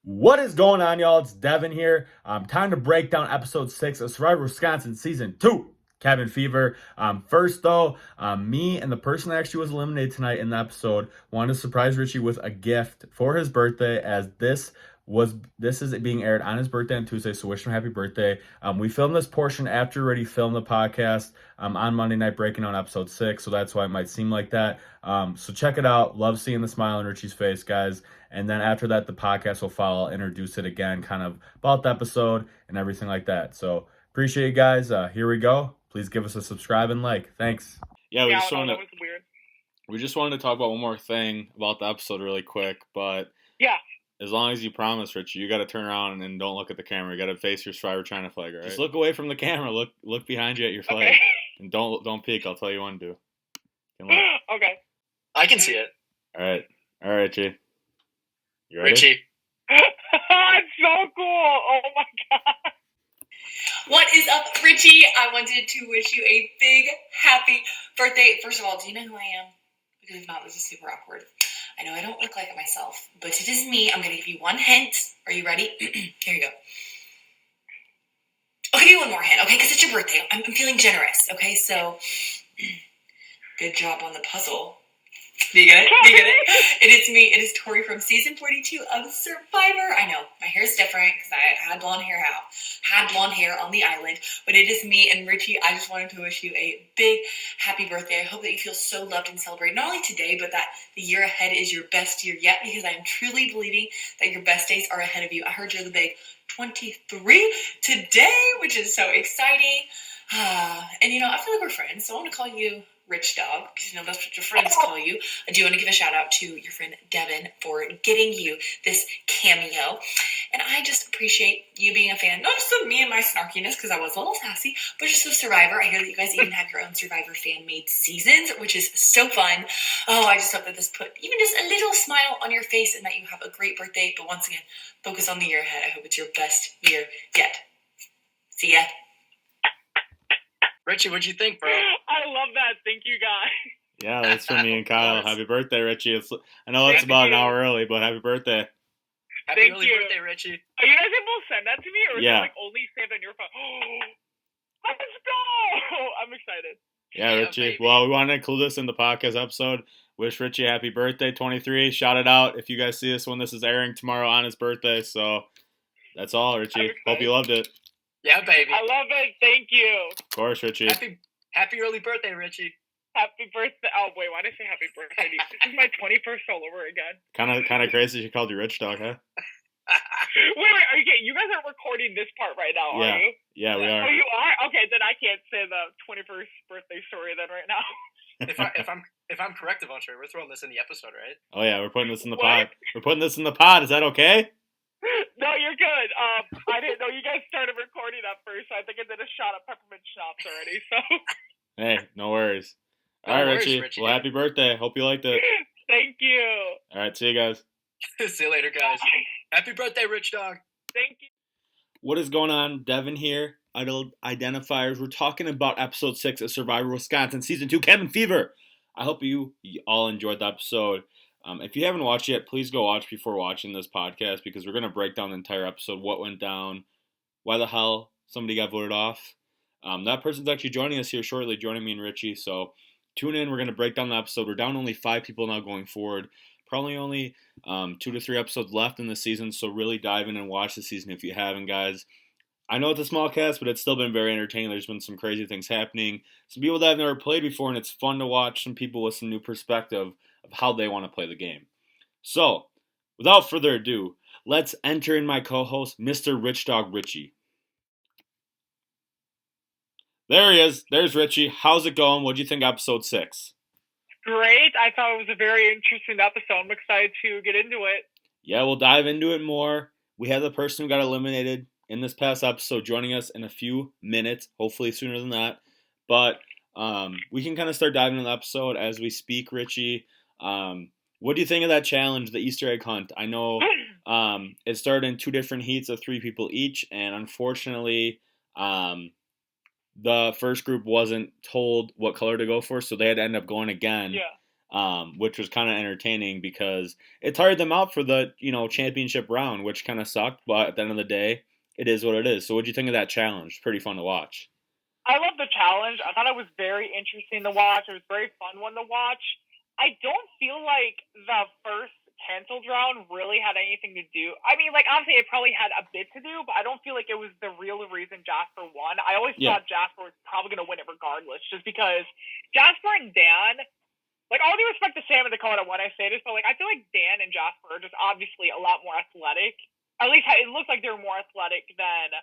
What is going on, y'all? It's Devin here. Time to break down episode 6 of Survivor Wisconsin Season 2, Cabin Fever. First, though, me and the person that actually was eliminated tonight in the episode wanted to surprise Richie with a gift for his birthday, as this is being aired on his birthday on Tuesday, so wish him happy birthday. We filmed this portion after we already filmed the podcast on Monday night, breaking down episode 6, so that's why it might seem like that. So check it out. Love seeing the smile on Richie's face, guys. And then after that, the podcast will follow. I'll introduce it again, kind of about the episode and everything like that. So appreciate you guys. Here we go. Please give us a subscribe and like. Thanks. Yeah, that was weird. We just wanted to talk about one more thing about the episode really quick, but yeah, as long as you promise, Richie, you got to turn around and don't look at the camera. You got to face your Survivor China flag, right? Just look away from the camera. Look behind you at your flag, okay. And don't peek. I'll tell you when to. Okay. I can see it. All right, Richie. You ready? Richie. It's so cool. Oh my god. What is up, Richie? I wanted to wish you a big, happy birthday. First of all, do you know who I am? Because if not, this is super awkward. I know I don't look like it myself, but it is me. I'm going to give you one hint. Are you ready? Here you go. I'll give you one more hint, okay? Because it's your birthday. I'm feeling generous, okay? So, good job on the puzzle. Do you get it? It is me. It is Tori from season 42 of Survivor. I know my hair is different because I had blonde hair on the island, but it is me and Richie. I just wanted to wish you a big happy birthday. I hope that you feel so loved and celebrated, not only today, but that the year ahead is your best year yet, because I am truly believing that your best days are ahead of you. I heard you're the big 23 today, which is so exciting. And I feel like we're friends, so I want to call you Rich Dog, because that's what your friends call you. I do want to give a shout out to your friend Devin for getting you this cameo. And I just appreciate you being a fan, not just of me and my snarkiness, because I was a little sassy, but just of Survivor. I hear that you guys even have your own Survivor fan-made seasons, which is so fun. Oh, I just hope that this put even just a little smile on your face and that you have a great birthday. But once again, focus on the year ahead. I hope it's your best year yet. See ya. Richie, what'd you think, bro? I love that. Thank you, guys. Yeah, that's from me and Kyle. Happy birthday, Richie. I know it's about an hour early, but happy birthday. Happy early birthday, Richie. Are you guys able to send that to me, or is it only saved on your phone? Let's go! I'm excited. Yeah, Richie. Well, we want to include this in the podcast episode. Wish Richie happy birthday, 23. Shout it out if you guys see this when this is airing tomorrow on his birthday. So that's all, Richie. Hope you loved it. Yeah, baby. I love it. Thank you. Of course, Richie. Happy early birthday, Richie. Happy birthday. Oh, wait, why did I say happy birthday? This is my 21st all over again. Kind of crazy she called you Rich Dog, huh? Wait, okay, you guys are recording this part right now, are you? Yeah, we are. Oh, you are? Okay, then I can't say the 21st birthday story then right now. if I'm correct, Devontre, we're throwing this in the episode, right? Oh yeah, we're putting this in the pod. We're putting this in the pod. Is that okay? No, you're good. I didn't know you guys started recording at first, so I think I did a shot of peppermint schnapps already, so. Hey, no worries. All right, Richie. Well, happy birthday. Hope you liked it. Thank you. All right, see you guys. See you later, guys. Bye. Happy birthday, Rich Dog. Thank you. What is going on? Devin here. Idle Identifiers. We're talking about episode 6 of Survivor Wisconsin Season 2, Cabin Fever. I hope you all enjoyed the episode. If you haven't watched yet, please go watch before watching this podcast, because we're going to break down the entire episode, what went down, why the hell somebody got voted off. That person's actually joining us here shortly, joining me and Richie. So tune in. We're going to break down the episode. We're down only 5 people now going forward. Probably only 2 to 3 episodes left in the season, so really dive in and watch the season if you haven't, guys. I know it's a small cast, but it's still been very entertaining. There's been some crazy things happening. Some people that have never played before, and it's fun to watch some people with some new perspective of how they want to play the game. So, without further ado, let's enter in my co-host, Mr. Rich Dog Richie. There he is. There's Richie. How's it going? What do you think of episode 6? Great. I thought it was a very interesting episode. I'm excited to get into it. Yeah, we'll dive into it more. We have the person who got eliminated in this past episode joining us in a few minutes, hopefully sooner than that. But we can kind of start diving into the episode as we speak, Richie. What do you think of that challenge, the Easter egg hunt? I know it started in 2 different heats of 3 people each, and unfortunately the first group wasn't told what color to go for, so they had to end up going again. Yeah. which was kind of entertaining because it tired them out for the championship round, which kind of sucked. But at the end of the day, it is what it is. So, what do you think of that challenge? Pretty fun to watch. I love the challenge. I thought it was very interesting to watch. It was a very fun one to watch. I don't feel like the first canceled round really had anything to do. I mean, like, honestly, it probably had a bit to do, but I don't feel like it was the real reason Jasper won. I always thought Jasper was probably going to win it regardless, just because Jasper and Dan, like, all due respect to Sam and Dakota when I say this, but, like, I feel like Dan and Jasper are just obviously a lot more athletic. At least it looks like they're more athletic than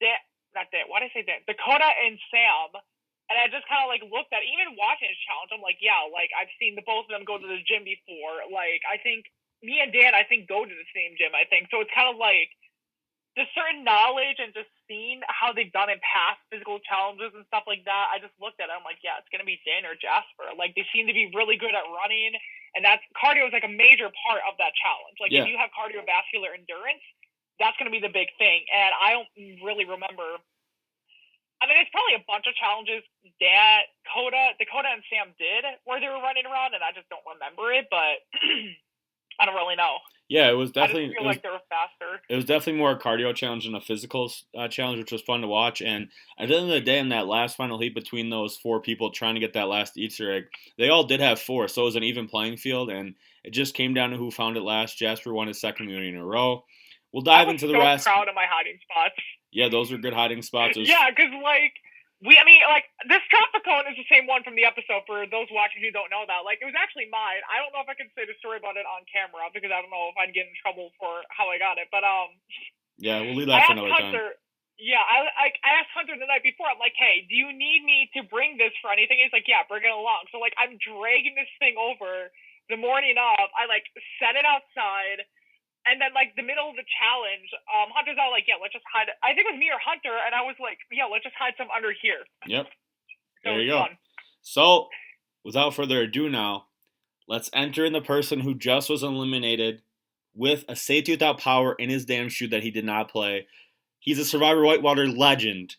Dan. Not Dan. Why did I say Dan? Dakota and Sam. And I just kind of, like, looked at, even watching his challenge, I'm like, yeah, like, I've seen the both of them go to the gym before. Like, I think me and Dan, I think, go to the same gym, I think. So it's kind of like just certain knowledge and just seeing how they've done in past physical challenges and stuff like that. I just looked at it. I'm like, yeah, it's going to be Dan or Jasper. Like, they seem to be really good at running. And that's cardio is, like, a major part of that challenge. Like, if you have cardiovascular endurance, that's going to be the big thing. And I don't really remember. I mean, it's probably a bunch of challenges Dakota and Sam did where they were running around, and I just don't remember it, but I don't really know. Yeah, it was definitely. I just feel like they were faster. It was definitely more a cardio challenge than a physical challenge, which was fun to watch. And at the end of the day, in that last final heat between those four people trying to get that last Easter egg, they all did have four, so it was an even playing field, and it just came down to who found it last. Jasper won his second movie in a row. We'll dive into the rest. I was so proud of my hiding spots. Yeah, those are good hiding spots. Yeah, because, like, this traffic cone is the same one from the episode for those watching who don't know that. Like, it was actually mine. I don't know if I can say the story about it on camera because I don't know if I'd get in trouble for how I got it. But, yeah, we'll leave that for another time. Yeah, I asked Hunter the night before. I'm like, hey, do you need me to bring this for anything? He's like, yeah, bring it along. So, like, I'm dragging this thing over the morning of. I, like, set it outside. And then, like, the middle of the challenge, Hunter's all like, yeah, let's just hide it. I think it was me or Hunter, and I was like, yeah, let's just hide some under here. Yep. So there you go. Fun. So, without further ado now, let's enter in the person who just was eliminated with a safety without power in his damn shoe that he did not play. He's a Survivor Whitewater legend.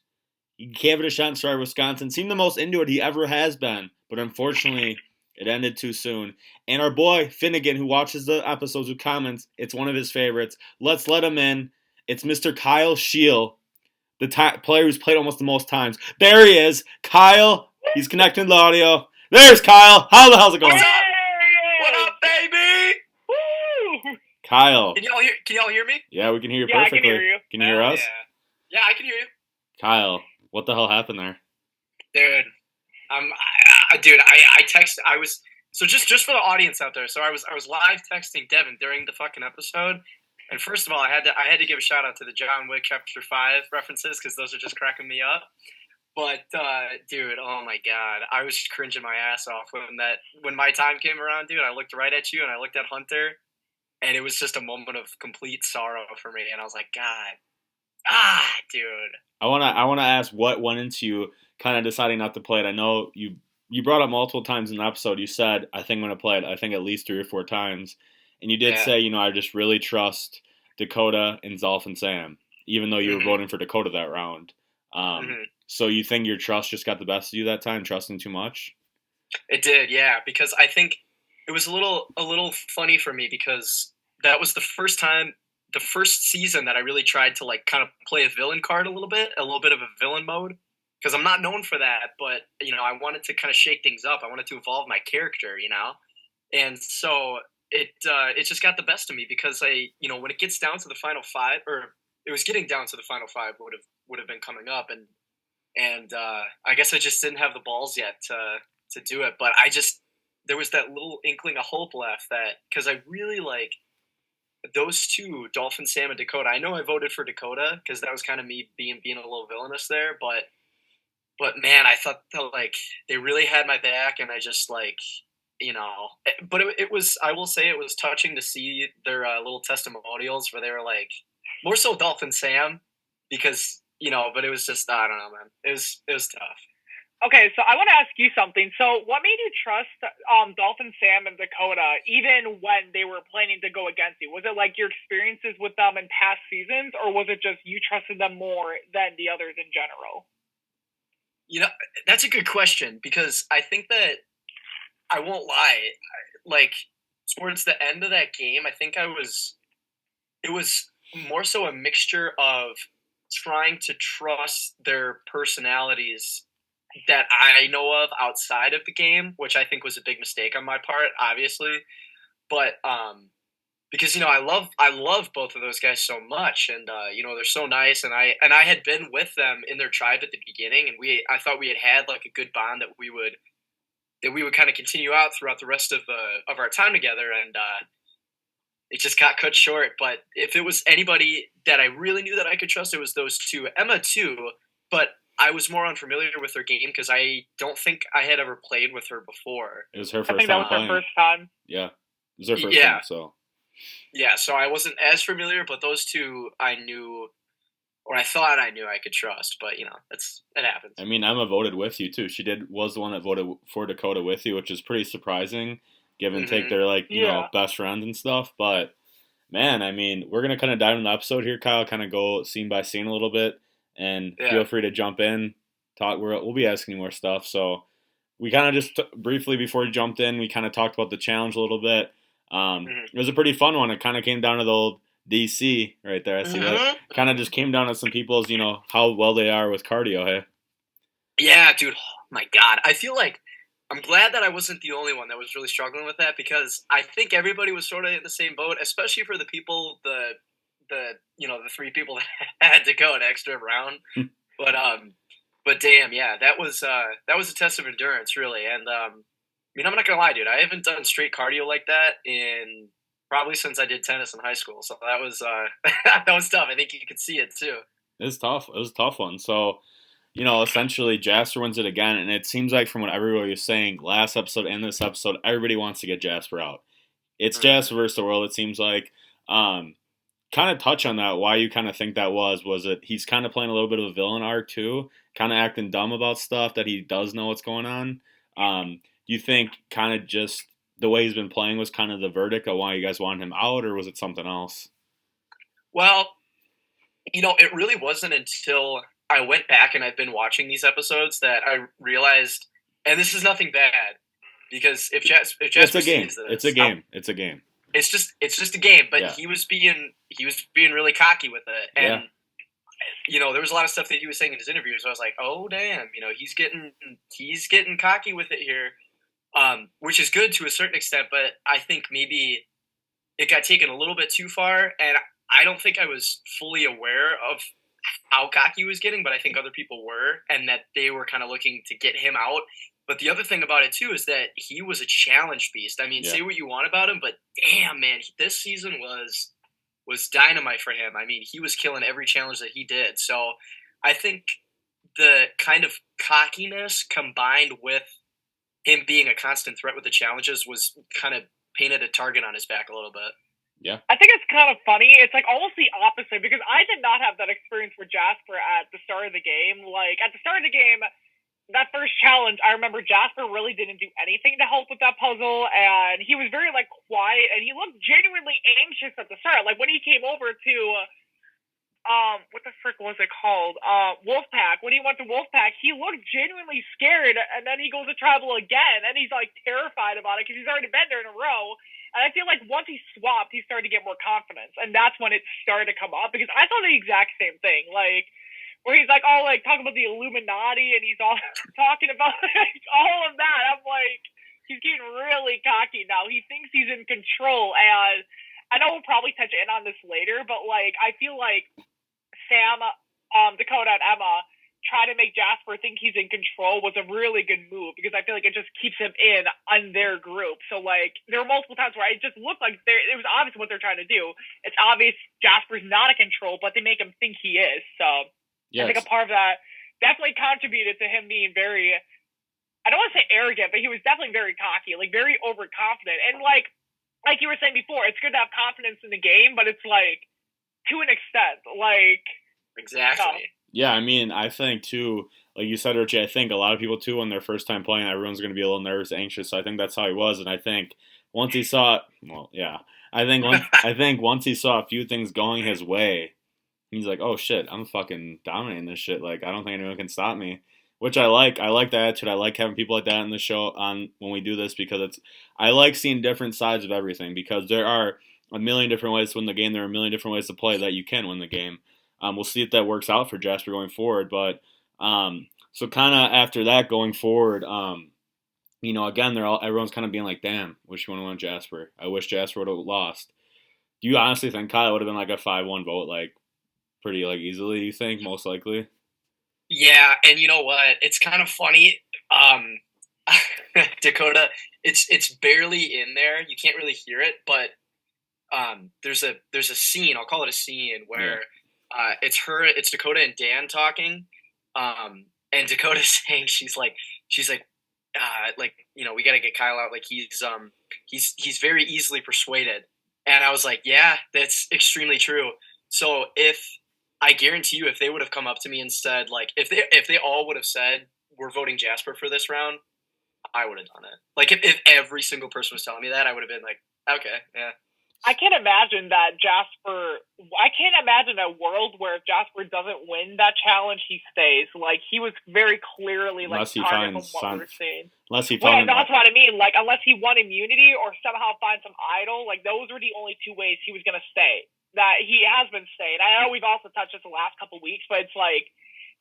He gave it a shot in Survivor Wisconsin. Seemed the most into it he ever has been. But unfortunately, it ended too soon. And our boy, Finnegan, who watches the episodes, who comments, it's one of his favorites. Let's let him in. It's Mr. Kyle Scheel, the player who's played almost the most times. There he is. Kyle, he's connecting the audio. There's Kyle. How the hell's it going? What's up? What up, baby? Woo! Kyle. Can y'all hear me? Yeah, we can hear you perfectly. I can hear you. Can you hear us? Yeah, I can hear you. Kyle, what the hell happened there? Dude, I text. I was so just for the audience out there. So I was live texting Devin during the fucking episode, and first of all, I had to give a shout out to the John Wick Chapter 5 references because those are just cracking me up. But dude, oh my god, I was cringing my ass off when my time came around, dude. I looked right at you and I looked at Hunter, and it was just a moment of complete sorrow for me. And I was like, God, dude. I wanna ask what went into you kind of deciding not to play it. I know you brought up multiple times in the episode. You said, I think I'm going to play it, I think at least 3 or 4 times. And you did say, I just really trust Dakota and Zolf and Sam, even though you were voting for Dakota that round. So you think your trust just got the best of you that time, trusting too much? It did, yeah, because I think it was a little funny for me because that was the first season that I really tried to like kind of play a villain card a little bit of a villain mode. Because I'm not known for that, but, I wanted to kind of shake things up. I wanted to evolve my character, And so it just got the best of me because when it gets down to the final 5, or it was getting down to the final 5 would have been coming up. And I guess I just didn't have the balls yet to do it. But there was that little inkling of hope left because I really like those two, Dolphin, Sam, and Dakota. I know I voted for Dakota because that was kind of me being a little villainous there, But man, I thought that, like, they really had my back, and I just but it was, I will say it was touching to see their little testimonials where they were like, more so Dolphin Sam, because, but it was just, I don't know, man. It was tough. Okay, so I want to ask you something. So what made you trust Dolphin Sam and Dakota even when they were planning to go against you? Was it like your experiences with them in past seasons, or was it just you trusted them more than the others in general? That's a good question because I think that I won't lie. Like, towards the end of that game, I think it was more so a mixture of trying to trust their personalities that I know of outside of the game, which I think was a big mistake on my part, obviously. But because I love both of those guys so much, and they're so nice, and I had been with them in their tribe at the beginning, and I thought we had like a good bond that we would kind of continue out throughout the rest of our time together, and it just got cut short. But if it was anybody that I really knew that I could trust, it was those two. Emma too, but I was more unfamiliar with her game because I don't think I had ever played with her before. It was her I first think that time was playing. her first time. Yeah, it was her first time. So yeah, so I wasn't as familiar, but those two I knew, or I thought I knew I could trust. But it happens. I mean, Emma voted with you too. She was the one that voted for Dakota with you, which is pretty surprising, given take they're like best friends and stuff. But man, I mean, we're gonna kind of dive into the episode here, Kyle. Kind of go scene by scene a little bit, and feel free to jump in. Talk. We'll be asking you more stuff. So we kind of just briefly before we jumped in, we kind of talked about the challenge a little bit. It was a pretty fun one. It kind of came down to the old DC right there. I see that. Kind of just came down to some people's, how well they are with cardio. Hey. Yeah, dude. Oh my God, I feel like I'm glad that I wasn't the only one that was really struggling with that, because I think everybody was sort of in the same boat, especially for the people, the 3 people that had to go an extra round. But damn, yeah, that was a test of endurance, really. And I'm not gonna lie, dude, I haven't done straight cardio like that in probably since I did tennis in high school. So that was that was tough. I think you could see it too. It was tough. It was a tough one. So, essentially Jasper wins it again, and it seems like from what everybody was saying last episode and this episode, everybody wants to get Jasper out. It's Jasper versus the world, it seems like. Kind of touch on that, why you kind of think that was it he's kind of playing a little bit of a villain arc too, kind of acting dumb about stuff that he does know what's going on? Do you think kind of just the way he's been playing was kind of the verdict of why you guys wanted him out, or was it something else? Well, it really wasn't until I went back and I've been watching these episodes that I realized, and this is nothing bad, because if Jasper it's a game, sees this, it's a game. It's a game. It's just a game, but he was being really cocky with it, and there was a lot of stuff that he was saying in his interviews. So I was like, oh damn, he's getting cocky with it here, which is good to a certain extent, but I think maybe it got taken a little bit too far, and I don't think I was fully aware of how cocky he was getting, but I think other people were, and that they were kind of looking to get him out. But the other thing about it, too, is that he was a challenge beast. I mean, say what you want about him, but damn, man, this season was dynamite for him. I mean, he was killing every challenge that he did. So I think the kind of cockiness combined with him being a constant threat with the challenges was kind of painted a target on his back a little bit. Yeah. I think it's kind of funny. It's like almost the opposite, because I did not have that experience with Jasper at the start of the game. Like, at the start of the game, that first challenge, I remember Jasper really didn't do anything to help with that puzzle, and he was very, quiet, and he looked genuinely anxious at the start. Like, when he came over to, what the frick was it called? Wolfpack. When he went to Wolfpack, he looked genuinely scared, and then he goes to Tribal again, and he's, terrified about it, because he's already been there in a row. And I feel like once he swapped, he started to get more confidence, and that's when it started to come up, because I thought the exact same thing, where he's talking about the Illuminati, and he's all talking about all of that. I'm like, he's getting really cocky now. He thinks he's in control, and I know we'll probably touch in on this later, but I feel like Sam, Dakota, and Emma try to make Jasper think he's in control was a really good move, because I feel like it just keeps him on their group. So there were multiple times where it just looked like it was obvious what they're trying to do. It's obvious Jasper's not in control, but they make him think he is. So. Yes. I think a part of that definitely contributed to him being very, I don't want to say arrogant, but he was definitely very cocky, very overconfident. And like you were saying before, it's good to have confidence in the game, but it's to an extent, Exactly. Yeah, I mean, I think too, like you said, Richie, I think a lot of people too, when they're first time playing, everyone's going to be a little nervous, anxious. So I think that's how he was. And I think once he saw once he saw a few things going his way, he's like, oh shit, I'm fucking dominating this shit. I don't think anyone can stop me. which I like. I like the attitude. I like having people like that in the show on when we do this because I like seeing different sides of everything because there are a million different ways to win the game. There are a million different ways to play that you can win the game. We'll see if that works out for Jasper going forward. But so kind of after that going forward, again everyone's kind of being like, damn, wish you would have won Jasper. I wish Jasper would have lost. Do you honestly think Kyle would have been like a 5-1 vote, like pretty like easily? You think most likely? Yeah, and you know what? It's kind of funny. Dakota, it's barely in there. You can't really hear it, but there's a scene. I'll call it a scene where it's Dakota and Dan talking, and Dakota's saying she's like we got to get Kyle out. Like he's very easily persuaded, and I was like, yeah, that's extremely true. So I guarantee you, if they would have come up to me and said, like, if they all would have said we're voting Jasper for this round, I would have done it. Like if every single person was telling me that, I would have been like, okay, yeah. I can't imagine that Jasper. I can't imagine a world where if Jasper doesn't win that challenge, he stays. Like he was very clearly like target from what we were seeing. Unless he found. That's what I mean. Like unless he won immunity or somehow find some idol, like those were the only two ways he was gonna stay. That he has been staying. I know we've also touched this the last couple of weeks, but it's like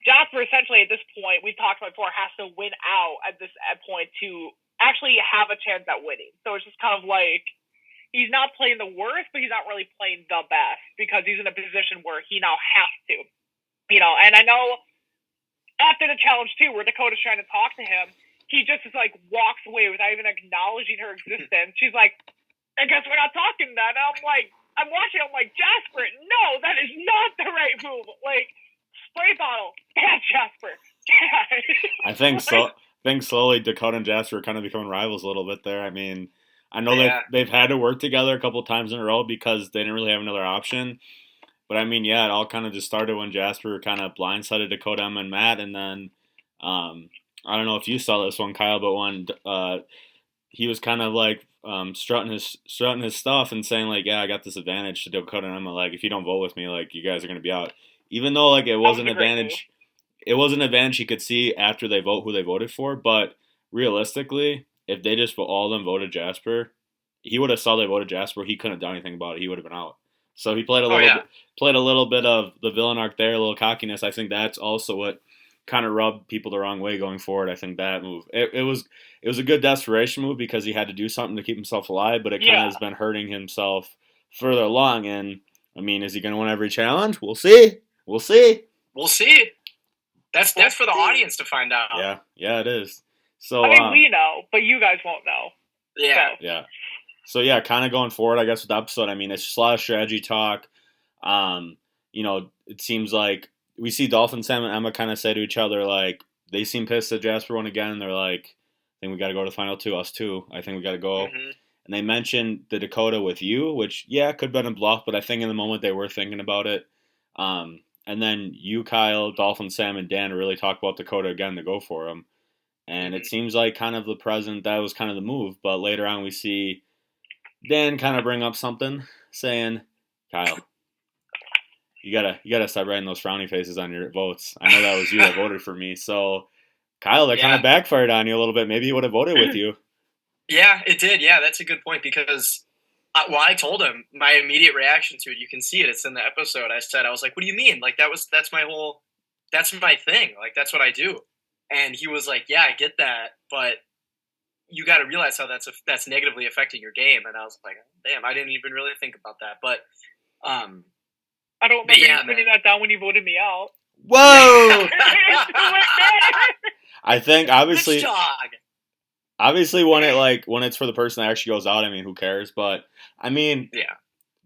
Jasper essentially at this point we've talked about before has to win out at this point to actually have a chance at winning. So it's just kind of like. He's not playing the worst, but he's not really playing the best because he's in a position where he now has to. And I know after the challenge too, where Dakota's trying to talk to him, he just is like walks away without even acknowledging her existence. She's like, I guess we're not talking then. And I'm watching, I'm like, Jasper, no, that is not the right move. Like, spray bottle, bad Jasper. I think so. I think slowly Dakota and Jasper are kind of becoming rivals a little bit there. I mean, I know they've had to work together a couple times in a row because they didn't really have another option. But I mean, yeah, it all kind of just started when Jasper kind of blindsided Dakota, Emma, and Matt, and then I don't know if you saw this one, Kyle, but when he was kind of like strutting his stuff and saying like, yeah, I got this advantage to Dakota and Emma. Like, if you don't vote with me, like you guys are gonna be out. Even though like it was an advantage, he could see after they vote who they voted for. But realistically, if they just all of them voted Jasper, he would have saw they voted Jasper. He couldn't have done anything about it. He would have been out. So he played a little bit of the villain arc there, a little cockiness. I think that's also what kind of rubbed people the wrong way going forward. I think that move it was a good desperation move because he had to do something to keep himself alive, but it kind of has been hurting himself further along. And I mean, is he going to win every challenge? We'll see. That's for the audience to find out. Yeah, it is. So I mean, we know, but you guys won't know. Yeah. So yeah, kind of going forward, I guess with the episode, I mean, it's just a lot of strategy talk. It seems like we see Dolphin, Sam, and Emma kind of say to each other, like, they seem pissed that Jasper won again. And they're like, I think we got to go to the final two, us too. I think we got to go. Mm-hmm. And they mentioned the Dakota with you, which, yeah, could have been a bluff, but I think in the moment they were thinking about it. And then you, Kyle, Dolphin, Sam, and Dan really talk about Dakota again to go for him. And it seems like kind of the present, that was kind of the move. But later on we see Dan kind of bring up something saying, Kyle, you gotta stop writing those frowny faces on your votes. I know that was you that voted for me. So, Kyle, that kind of backfired on you a little bit. Maybe he would have voted with you. Yeah, it did. Yeah, that's a good point because I told him my immediate reaction to it. You can see it. It's in the episode. I was like, what do you mean? Like, that's my thing. Like, that's what I do. And he was like, yeah, I get that, but you got to realize how that's negatively affecting your game. And I was like, damn, I didn't even really think about that. But I don't remember you putting that down when you voted me out. Whoa! I think obviously when it's for the person that actually goes out, I mean, who cares? But I mean,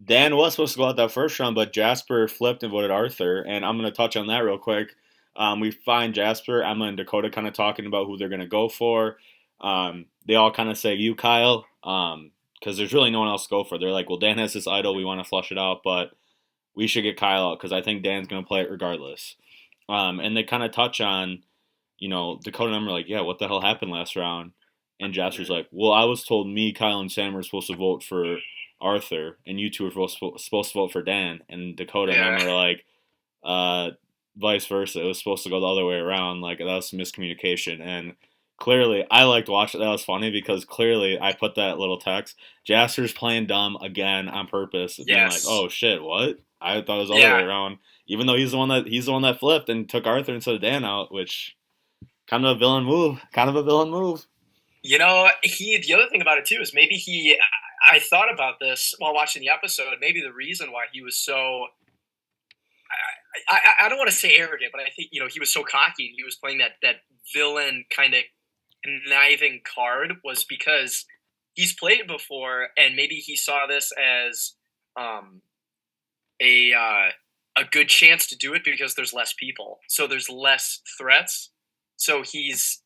Dan was supposed to go out that first round, but Jasper flipped and voted Arthur. And I'm going to touch on that real quick. We find Jasper, Emma, and Dakota kind of talking about who they're going to go for. They all kind of say you, Kyle, because there's really no one else to go for. They're like, well, Dan has this idol. We want to flush it out, but we should get Kyle out because I think Dan's going to play it regardless. And they kind of touch on, Dakota and Emma are like, yeah, what the hell happened last round? And Jasper's like, well, I was told me, Kyle, and Sam were supposed to vote for Arthur, and you two were supposed to vote for Dan. And Dakota and Emma are like, vice versa. It was supposed to go the other way around. Like, that was some miscommunication. And clearly, I liked watching it. That was funny because clearly I put that little text. Jasper's playing dumb again on purpose, being like, Yes. "Oh shit, what?" I thought it was the other way Yeah. around. Even though he's the one that flipped and took Arthur instead of Dan out, which kind of a villain move. Kind of a villain move. You know, the other thing about it too is maybe I thought about this while watching the episode. Maybe the reason why he was so, I don't want to say arrogant, but I think, he was so cocky and he was playing that villain kind of conniving card was because he's played it before, and maybe he saw this as a good chance to do it because there's less people, so there's less threats. So he's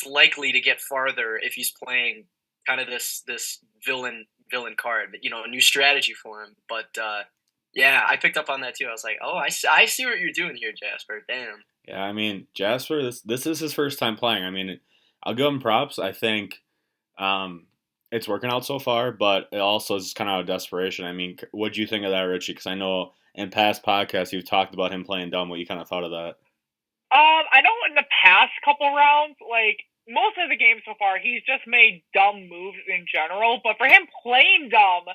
likely to get farther if he's playing kind of this villain card. A new strategy for him. But yeah, I picked up on that too. I was like, oh, I see what you're doing here, Jasper. Damn. Yeah, I mean, Jasper, this is his first time playing. I mean, I'll give him props. I think it's working out so far, but it also is kind of out of desperation. I mean, what do you think of that, Richie? Because I know in past podcasts you've talked about him playing dumb. What you kind of thought of that? I know in the past couple rounds, like, most of the games so far, he's just made dumb moves in general. But for him playing dumb,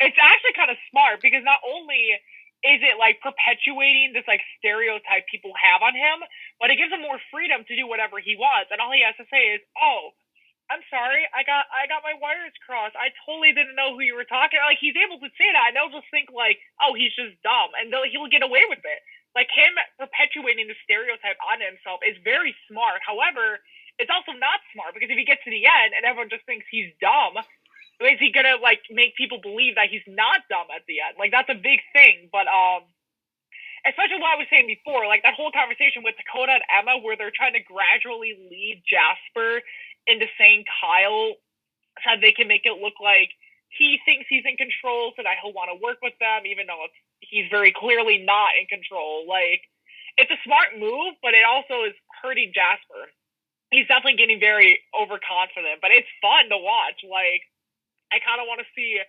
it's actually kind of smart because not only is it, like, perpetuating this, like, stereotype people have on him, but it gives him more freedom to do whatever he wants. And all he has to say is, oh, I'm sorry, I got my wires crossed. I totally didn't know who you were talking. Like, he's able to say that, and they'll just think, like, oh, he's just dumb. And he'll get away with it. Like, him perpetuating the stereotype on himself is very smart. However, it's also not smart because if he gets to the end and everyone just thinks he's dumb, is he gonna, like, make people believe that he's not dumb at the end? Like, that's a big thing. But especially what I was saying before, like that whole conversation with Dakota and Emma where they're trying to gradually lead Jasper into saying Kyle so they can make it look like he thinks he's in control, so that he'll want to work with them, even though he's very clearly not in control. Like, it's a smart move, but it also is hurting Jasper. He's definitely getting very overconfident, but it's fun to watch. Like, I kind of want to see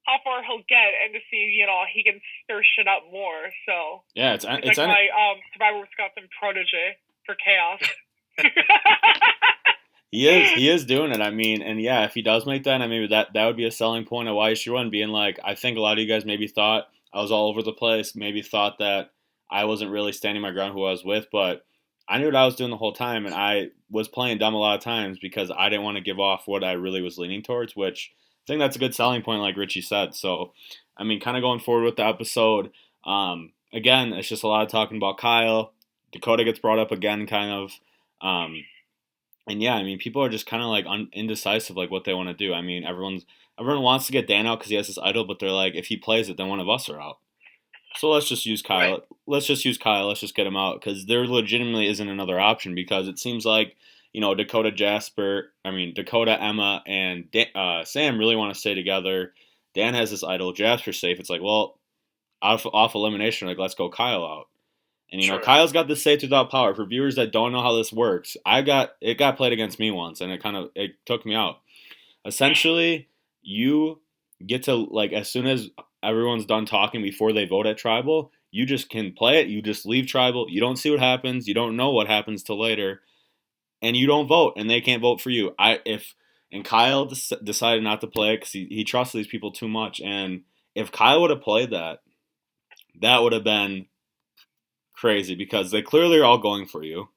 how far he'll get and to see, he can stir shit up more. So yeah, it's like my Survivor Wisconsin protege for chaos. He is doing it. I mean, and yeah, if he does make that, I mean, that would be a selling point of why he should run. Being like, I think a lot of you guys maybe thought I was all over the place, maybe thought that I wasn't really standing my ground who I was with, but I knew what I was doing the whole time, and I was playing dumb a lot of times because I didn't want to give off what I really was leaning towards, which I think that's a good selling point, like Richie said. So, I mean, kind of going forward with the episode, again, it's just a lot of talking about Kyle. Dakota gets brought up again, kind of. And yeah, I mean, people are just kind of like indecisive, like what they want to do. I mean, everyone wants to get Dan out because he has this idol, but they're like, if he plays it, then one of us are out. So let's just use Kyle. Right. Let's just use Kyle. Let's just get him out because there legitimately isn't another option because it seems like Dakota, Emma, and Sam really want to stay together. Dan has this idol. Jasper's safe. It's like, well, off elimination, like let's go Kyle out. And Sure. Kyle's got this save without power. For viewers that don't know how this works, it got played against me once, and it took me out. Essentially, you get to, like, as soon as everyone's done talking before they vote at tribal, you just can play it. You just leave tribal. You don't see what happens. You don't know what happens till later, and you don't vote, and they can't vote for you. Kyle decided not to play because he trusts these people too much. And if Kyle would have played that would have been crazy because they clearly are all going for you.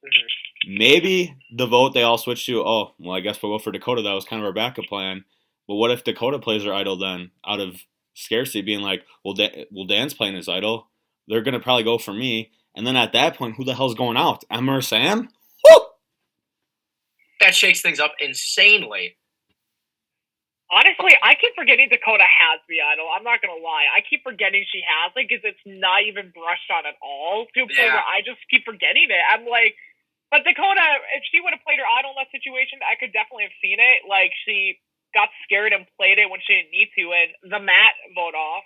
Mm-hmm. Maybe the vote they all switch to, oh, well, I guess we'll go for Dakota. That was kind of our backup plan. But what if Dakota plays their idol then out of scarcity, being like, well, Dan's playing his idol. They're going to probably go for me. And then at that point, who the hell's going out? Emma or Sam? Woo! That shakes things up insanely. Honestly, I keep forgetting Dakota has the idol. I'm not going to lie. I keep forgetting she has it because it's not even brushed on at all. To a point where I just keep forgetting it. I'm like, but Dakota, if she would have played her idol in that situation, I could definitely have seen it. Like, she got scared and played it when she didn't need to, and the mat vote off.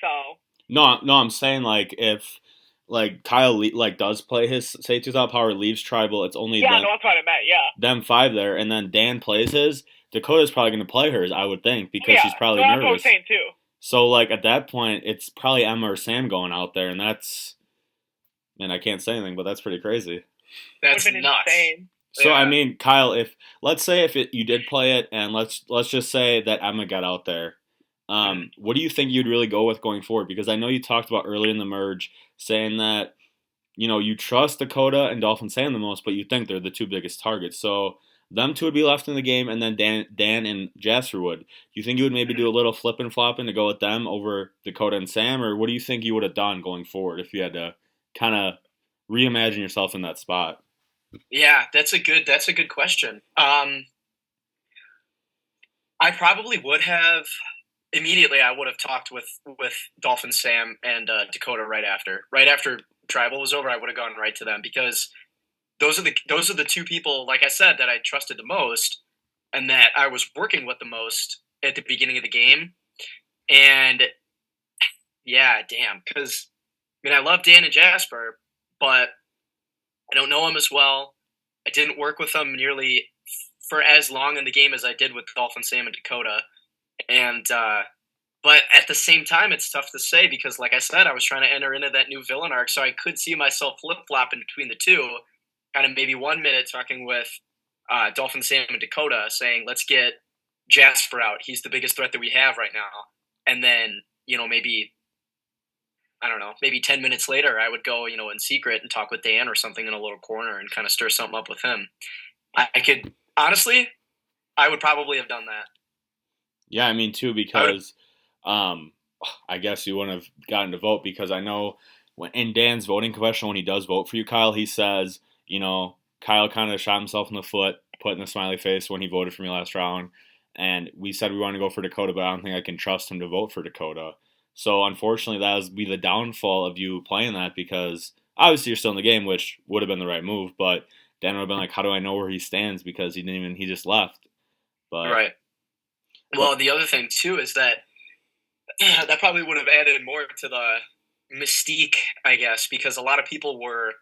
So. No, I'm saying, like, if, like, Kyle, like, does play his Save Without Power, leaves tribal, it's only no, that's what I meant, yeah. them 5 there, and then Dan plays his, Dakota's probably going to play hers, I would think, because she's probably nervous. That's what I was saying, too. So, like, at that point, it's probably Emma or Sam going out there, and that's And I can't say anything, but that's pretty crazy. That's Would've been nuts. insane. So Yeah. I mean, Kyle, let's say you did play it, and let's just say that Emma got out there. What do you think you'd really go with going forward? Because I know you talked about early in the merge saying that you trust Dakota and Dolphin Sam the most, but you think they're the two biggest targets. So them two would be left in the game, and then Dan and Jasper would. Do you think you would maybe do a little flipping flopping to go with them over Dakota and Sam, or what do you think you would have done going forward if you had to kind of reimagine yourself in that spot? Yeah, that's a good question. I probably would have immediately. I would have talked with Dolphin Sam and Dakota right after Tribal was over. I would have gone right to them because those are the two people, like I said, that I trusted the most and that I was working with the most at the beginning of the game. And yeah, damn, because I love Dan and Jasper, but I don't know them as well. I didn't work with them nearly for as long in the game as I did with Dolphin Sam and Dakota. And but at the same time, it's tough to say because, like I said, I was trying to enter into that new villain arc, so I could see myself flip-flopping between the two. Kind of maybe 1 minute talking with Dolphin Sam and Dakota, saying, let's get Jasper out. He's the biggest threat that we have right now. And then, maybe, I don't know, maybe 10 minutes later, I would go, in secret and talk with Dan or something in a little corner and kind of stir something up with him. I could, honestly, I would probably have done that. Yeah, I mean, too, because I guess you wouldn't have gotten to vote because I know in Dan's voting confessional, when he does vote for you, Kyle, he says, Kyle kind of shot himself in the foot, putting the smiley face when he voted for me last round. And we said we wanted to go for Dakota, but I don't think I can trust him to vote for Dakota. So unfortunately, that would be the downfall of you playing that because obviously you're still in the game, which would have been the right move. But Dan would have been like, how do I know where he stands? Because he just left. But right. Well, the other thing, too, is that that probably would have added more to the mystique, I guess, because a lot of people were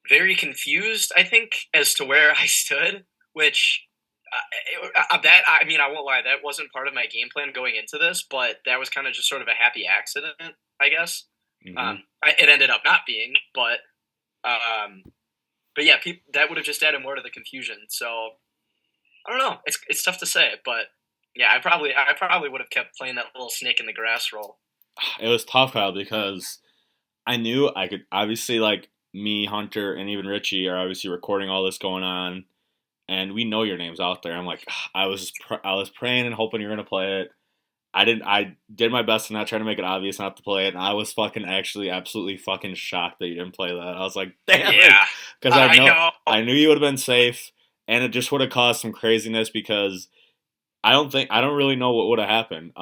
very confused, I think, as to where I stood, which I won't lie, that wasn't part of my game plan going into this, but that was kind of just sort of a happy accident, I guess. mm-hmm. It ended up not being, but yeah, that would have just added more to the confusion. So I don't know. It's tough to say, but yeah, I probably would have kept playing that little snake in the grass role. It was tough, Kyle, because I knew I could obviously, like, me, Hunter, and even Richie are obviously recording all this going on, and we know your name's out there. I'm like, I was praying and hoping you're gonna play it. I did my best to not try to make it obvious not to play it, and I was fucking actually absolutely fucking shocked that you didn't play that. I was like, damn yeah, it, because I knew you would have been safe, and it just would have caused some craziness because I don't really know what would have happened.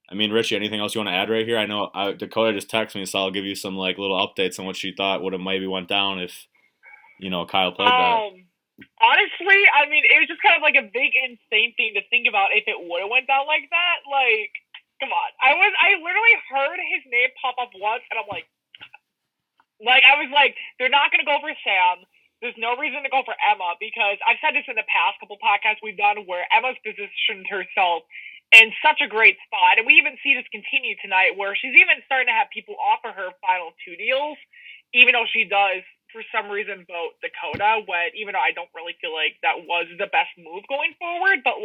I mean, Richie, anything else you want to add right here? I know Dakota just texted me, so I'll give you some like little updates on what she thought would have maybe went down if Kyle played that. Honestly, I mean, it was just kind of like a big insane thing to think about if it would have went down like that. Like, come on, I literally heard his name pop up once, and I'm like, I was like, they're not gonna go for Sam. There's no reason to go for Emma because I've said this in the past couple podcasts we've done where Emma's positioned herself in such a great spot. And we even see this continue tonight where she's even starting to have people offer her final 2 deals, even though she does, for some reason, vote Dakota, even though I don't really feel like that was the best move going forward. But,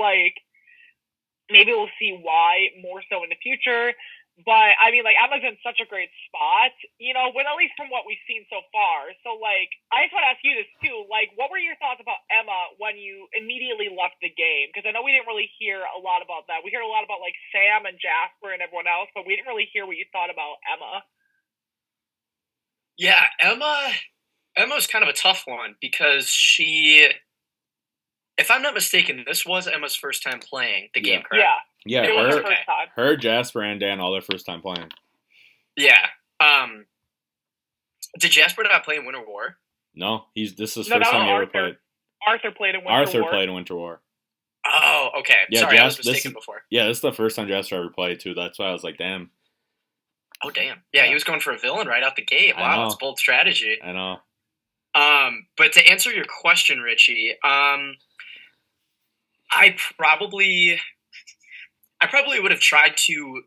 maybe we'll see why more so in the future. But, I mean, Emma's in such a great spot, with at least from what we've seen so far. So, I just want to ask you this, too. What were your thoughts about Emma when you immediately left the game? Because I know we didn't really hear a lot about that. We heard a lot about, Sam and Jasper and everyone else, but we didn't really hear what you thought about Emma. Yeah, Emma's kind of a tough one because she, if I'm not mistaken, this was Emma's first time playing the game, correct? Yeah. Yeah, it was her first time. Her, Jasper, and Dan all their first time playing. Yeah. Did Jasper not play in Winter War? No, this is his first time he ever played. Arthur played in Winter War. Arthur played in Winter War. Oh, okay. Yeah, sorry, I was mistaken before. Yeah, this is the first time Jasper ever played, too. That's why I was like, damn. Oh, damn. Yeah, he was going for a villain right out the gate. Wow, that's bold strategy. I know. But to answer your question, Richie, I probably would have tried to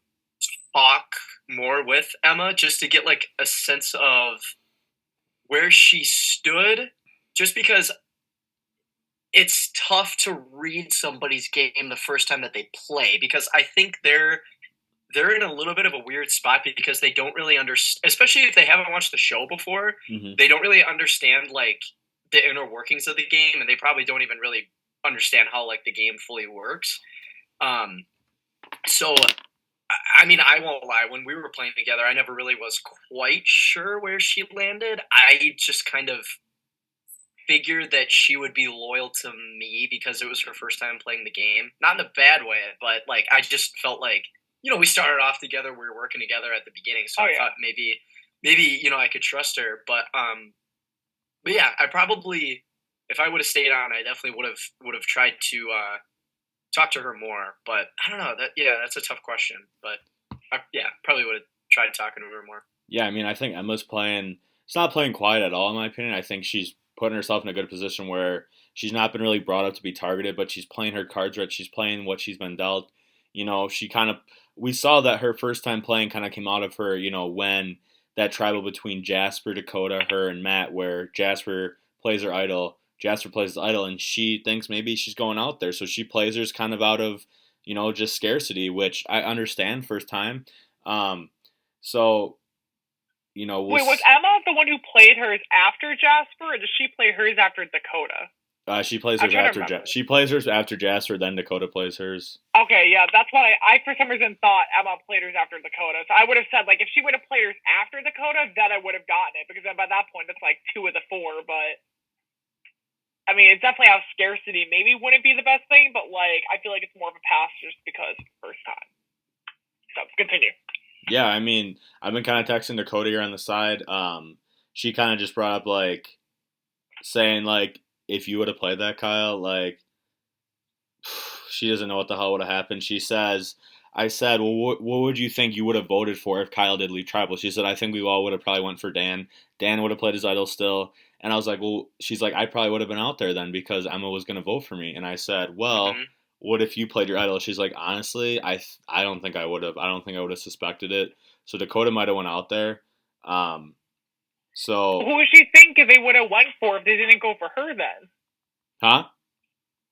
talk more with Emma just to get a sense of where she stood, just because it's tough to read somebody's game the first time that they play, because I think they're in a little bit of a weird spot because they don't really understand, especially if they haven't watched the show before, they don't really understand like the inner workings of the game, and they probably don't even really understand how like the game fully works. So I mean, I won't lie, when we were playing together, I never really was quite sure where she landed. I just kind of figured that she would be loyal to me because it was her first time playing the game. Not in a bad way, but like I just felt like, we started off together, we were working together at the beginning, so I thought maybe I could trust her. But yeah, I probably, if I would have stayed on, I definitely would have tried to talk to her more. But I don't know, that's a tough question. But probably would have tried talking to her more. Yeah, I mean, I think Emma's it's not playing quiet at all, in my opinion. I think she's putting herself in a good position where she's not been really brought up to be targeted, but she's playing her cards right. She's playing what she's been dealt. We saw that her first time playing kind of came out of her, when that tribal between Jasper, Dakota, her, and Matt, where Jasper plays her idol, Jasper plays the idol, and she thinks maybe she's going out there. So she plays hers kind of out of, just scarcity, which I understand first time. So, Wait, was Emma the one who played hers after Jasper, or does she play hers after Dakota? She plays hers after Jasper, then Dakota plays hers. Okay, yeah, that's why I for some reason thought Emma played hers after Dakota. So I would have said, like, if she would have played hers after Dakota, then I would have gotten it, because then by that point it's like 2 of the 4. But I mean, it's definitely out of scarcity. Maybe wouldn't be the best thing, but like I feel like it's more of a pass just because first time. So continue. Yeah, I mean, I've been kind of texting Dakota here on the side. She kind of just brought up, like, saying, like, if you would have played that, Kyle, like, she doesn't know what the hell would have happened. She says, I said, well, what would you think you would have voted for if Kyle did leave Tribal? She said, I think we all would have probably went for Dan. Dan would have played his idol still. And I was like, well, she's like, I probably would have been out there then because Emma was going to vote for me. And I said, well, what if you played your idol? She's like, honestly, I don't think I would have. I don't think I would have suspected it. So Dakota might have went out there. So who would she think if they would have went for if they didn't go for her then? Huh?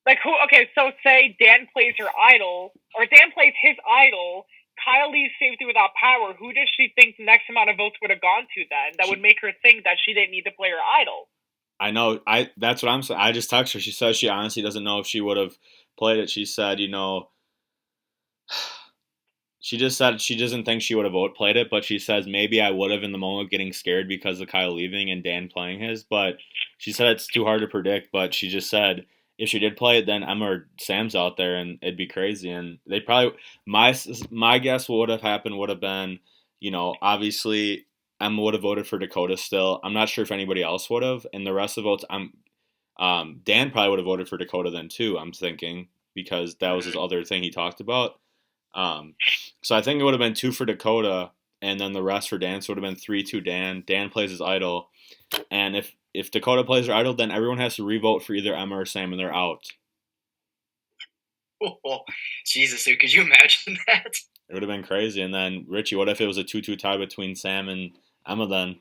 Like who? Okay, so say Dan plays her idol, or Dan plays his idol. Kyle leaves safety without power. Who does she think the next amount of votes would have gone to then? That would make her think that she didn't need to play her idol. I know. That's what I'm saying. I just texted her. She says she honestly doesn't know if she would have played it. She said, she just said she doesn't think she would have played it, but she says maybe I would have in the moment getting scared because of Kyle leaving and Dan playing his. But she said it's too hard to predict. But she just said if she did play it, then Emma or Sam's out there and it'd be crazy. And they probably my guess what would have happened would have been, obviously Emma would have voted for Dakota still. I'm not sure if anybody else would have, and the rest of the votes, Dan probably would have voted for Dakota then too. I'm thinking because that was his other thing he talked about. So I think it would have been 2 for Dakota, and then the rest for Dan. So it would have been 3-2 Dan. Dan plays his idol, and if Dakota plays her idol, then everyone has to revote for either Emma or Sam, and they're out. Oh, Jesus, dude, could you imagine that? It would have been crazy. And then Richie, what if it was a 2-2 tie between Sam and Emma then?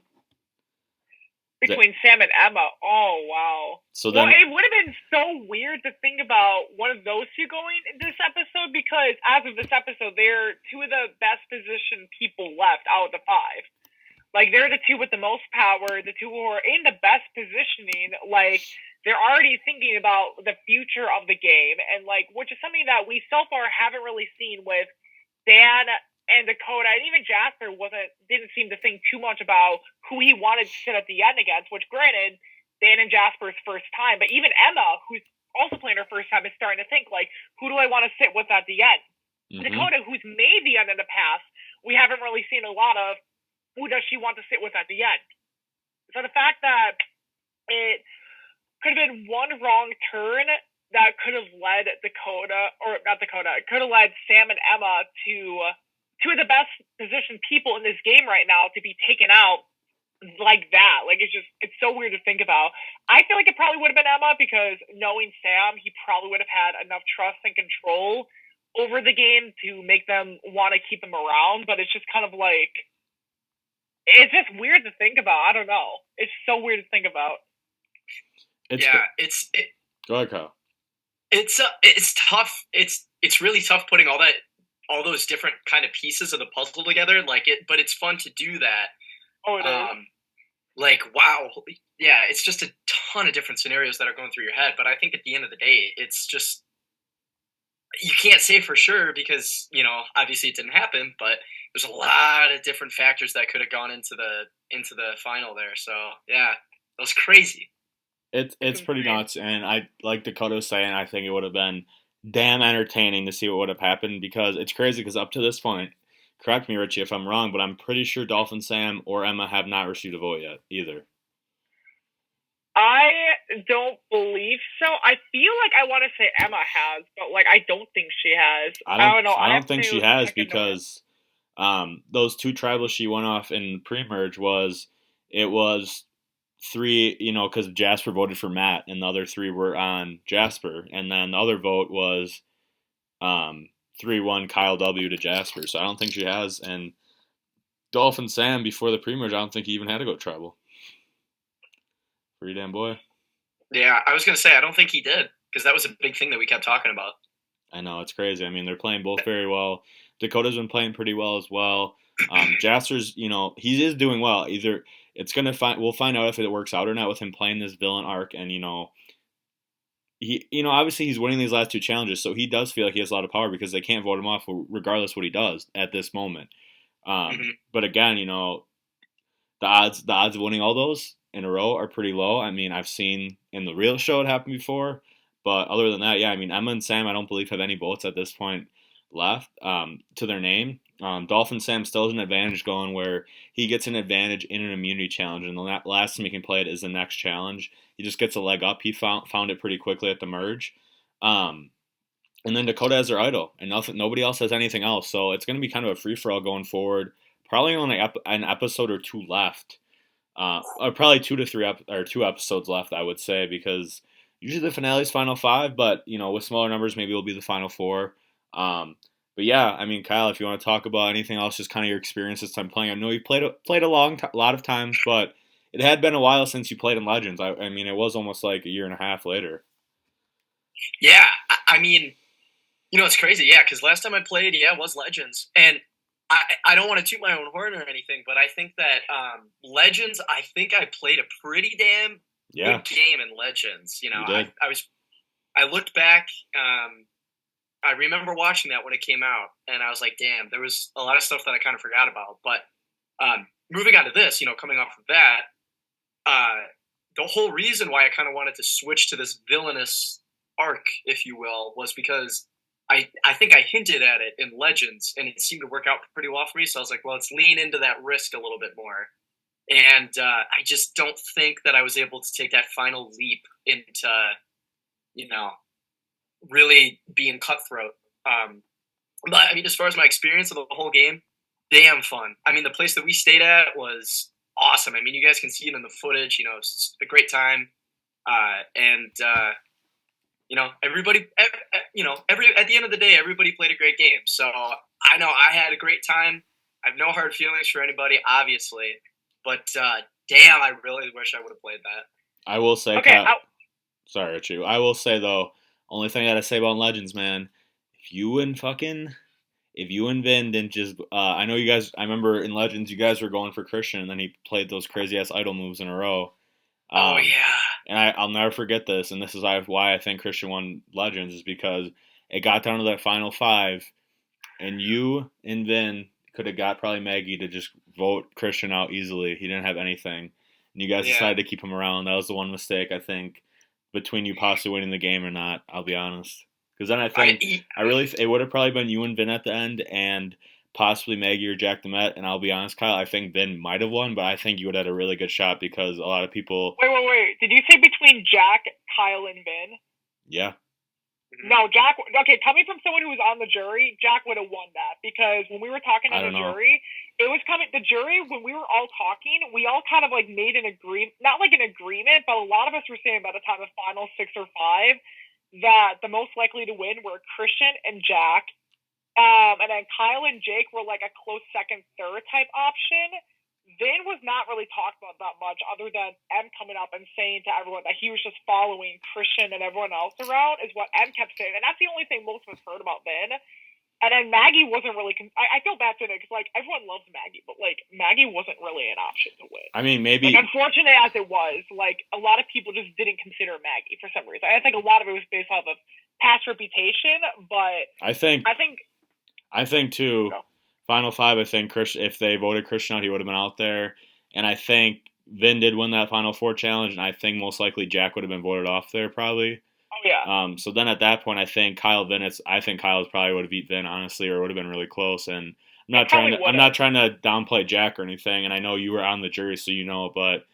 Between Sam and Emma. Oh, wow. So then, it would have been so weird to think about one of those two going in this episode because as of this episode, they're 2 of the best positioned people left out of the 5. Like, they're the 2 with the most power, the 2 who are in the best positioning. Like, they're already thinking about the future of the game, and, like, which is something that we so far haven't really seen with Dan and Dakota, and even Jasper didn't seem to think too much about who he wanted to sit at the end against, which granted, Dan and Jasper's first time, but even Emma, who's also playing her first time, is starting to think, like, who do I want to sit with at the end? Dakota, who's made the end in the past, we haven't really seen a lot of who does she want to sit with at the end. So the fact that it could have been one wrong turn that could have led it could have led Sam and Emma to 2 of the best positioned people in this game right now to be taken out like that. Like, it's so weird to think about. I feel like it probably would have been Emma because knowing Sam, he probably would have had enough trust and control over the game to make them want to keep him around. But it's just kind of like, It's just weird to think about. I don't know. It's so weird to think about. Go ahead, Kyle. It's tough. It's really tough putting all those different kind of pieces of the puzzle together. But it's fun to do that. Oh, it is. Wow, yeah, it's just a ton of different scenarios that are going through your head. But I think at the end of the day, it's just you can't say for sure because obviously it didn't happen. But there's a lot of different factors that could have gone into the final there. So yeah, that was crazy. It's pretty nuts, and I like Dakota was saying. I think it would have been damn entertaining to see what would have happened because it's crazy. Because up to this point, correct me, Richie, if I'm wrong, but I'm pretty sure Dolphin Sam or Emma have not received a vote yet either. I don't believe so. I feel like I want to say Emma has, but I don't think she has. I don't know. I don't think she has because those two tribals she went off in pre-merge was 3, because Jasper voted for Matt and the other 3 were on Jasper, and then the other vote was 3-1 Kyle W to Jasper. So I don't think she has, and Dolphin Sam before the pre-merge, I don't think he even had to go tribal. Pretty damn boy. Yeah, I was gonna say I don't think he did because that was a big thing that we kept talking about. I know, it's crazy. I mean, they're playing both very well. Dakota's been playing pretty well as well. Jasper's, he is doing well. Either we'll find out if it works out or not with him playing this villain arc, and he, obviously he's winning these last 2 challenges, so he does feel like he has a lot of power because they can't vote him off regardless what he does at this moment. But again, the odds of winning all those in a row are pretty low. I mean, I've seen in the real show it happen before, but other than that, yeah, I mean, Emma and Sam, I don't believe have any votes at this point left to their name. Dolphin Sam still has an advantage going where he gets an advantage in an immunity challenge, and the last time he can play it is the next challenge. He just gets a leg up. He found it pretty quickly at the merge. And then Dakota has their idol, and nobody else has anything else. So it's going to be kind of a free-for-all going forward. Probably only an episode or 2 left. Or probably 2 to 3 or 2 episodes left, I would say, because usually the finale is final 5, but with smaller numbers, maybe it'll be the final 4. But yeah, I mean, Kyle, if you want to talk about anything else, just kind of your experience this time playing. I know you played a lot of times, but it had been a while since you played in Legends. I mean, it was almost like a year and a half later. Yeah, I mean, it's crazy, yeah, because last time I played, it was Legends, and I don't want to toot my own horn or anything, but I think that Legends, I think I played a pretty damn good game in Legends. I looked back. I remember watching that when it came out, and I was like, damn, there was a lot of stuff that I kind of forgot about. But moving on to this, coming off of that, the whole reason why I kind of wanted to switch to this villainous arc, if you will, was because I think I hinted at it in Legends, and it seemed to work out pretty well for me. So I was like, well, let's lean into that risk a little bit more. And I just don't think that I was able to take that final leap into, really being cutthroat. But I mean, as far as my experience of the whole game, damn fun. I mean, the place that we stayed at was awesome. I mean, you guys can see it in the footage. It's a great time. Everybody, at the end of the day, everybody played a great game. So I know I had a great time. I have no hard feelings for anybody, obviously. But damn, I really wish I would have played that. I will say, okay, sorry, Richie. I will say though, only thing I gotta say about Legends, man, if you and Vin didn't just, I know you guys. I remember in Legends, you guys were going for Christian, and then he played those crazy ass idol moves in a row. Oh yeah. And I'll never forget this, and this is why I think Christian won Legends, is because it got down to that final 5, and you and Vin could have got probably Maggie to just vote Christian out easily. He didn't have anything. And you guys decided to keep him around. That was the one mistake, I think, between you possibly winning the game or not, I'll be honest. Because then I think it would have probably been you and Vin at the end, and possibly Maggie or Jack Demet. And I'll be honest, Kyle, I think Vin might have won, but I think you would have had a really good shot because a lot of people... Wait. Did you say between Jack, Kyle, and Vin? Yeah. No, Jack... Okay, coming from someone who was on the jury, Jack would have won that. Because when we were talking to the jury, it was coming... The jury, when we were all talking, we all kind of made an agreement... Not like an agreement, but a lot of us were saying by the time of final 6 or 5 that the most likely to win were Christian and Jack. And then Kyle and Jake were a close second, third type option. Vin not really talked about that much other than M coming up and saying to everyone that he was just following Christian and everyone else around is what M kept saying. And that's the only thing most of us heard about Vin. And then Maggie wasn't really I feel bad saying it because, like, everyone loves Maggie, but, like, Maggie wasn't really an option to win. I mean, maybe... Like, unfortunate as it was, like, a lot of people just didn't consider Maggie for some reason. I think a lot of it was based off of past reputation, but... I think too, Final Five, I think if they voted Christian out, he would have been out there. And I think Vin did win that Final Four challenge, and I think most likely Jack would have been voted off there, probably. Oh, yeah. So then at that point, I think Kyle probably would have beat Vin, honestly, or it would have been really close. And I'm not trying to downplay Jack or anything. And I know you were on the jury, so you know. But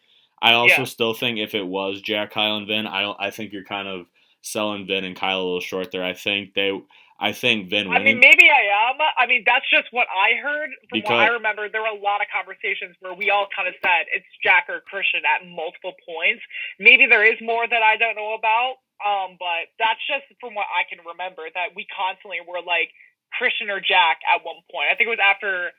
I also still think if it was Jack, Kyle, and Vin, I think you're kind of selling Vin and Kyle a little short there. I think Vin winning. I mean, maybe I am. I mean, that's just what I heard. From what I remember, there were a lot of conversations where we all kind of said it's Jack or Christian at multiple points. Maybe there is more that I don't know about. But that's just from what I can remember, that we constantly were like Christian or Jack at one point. I think it was after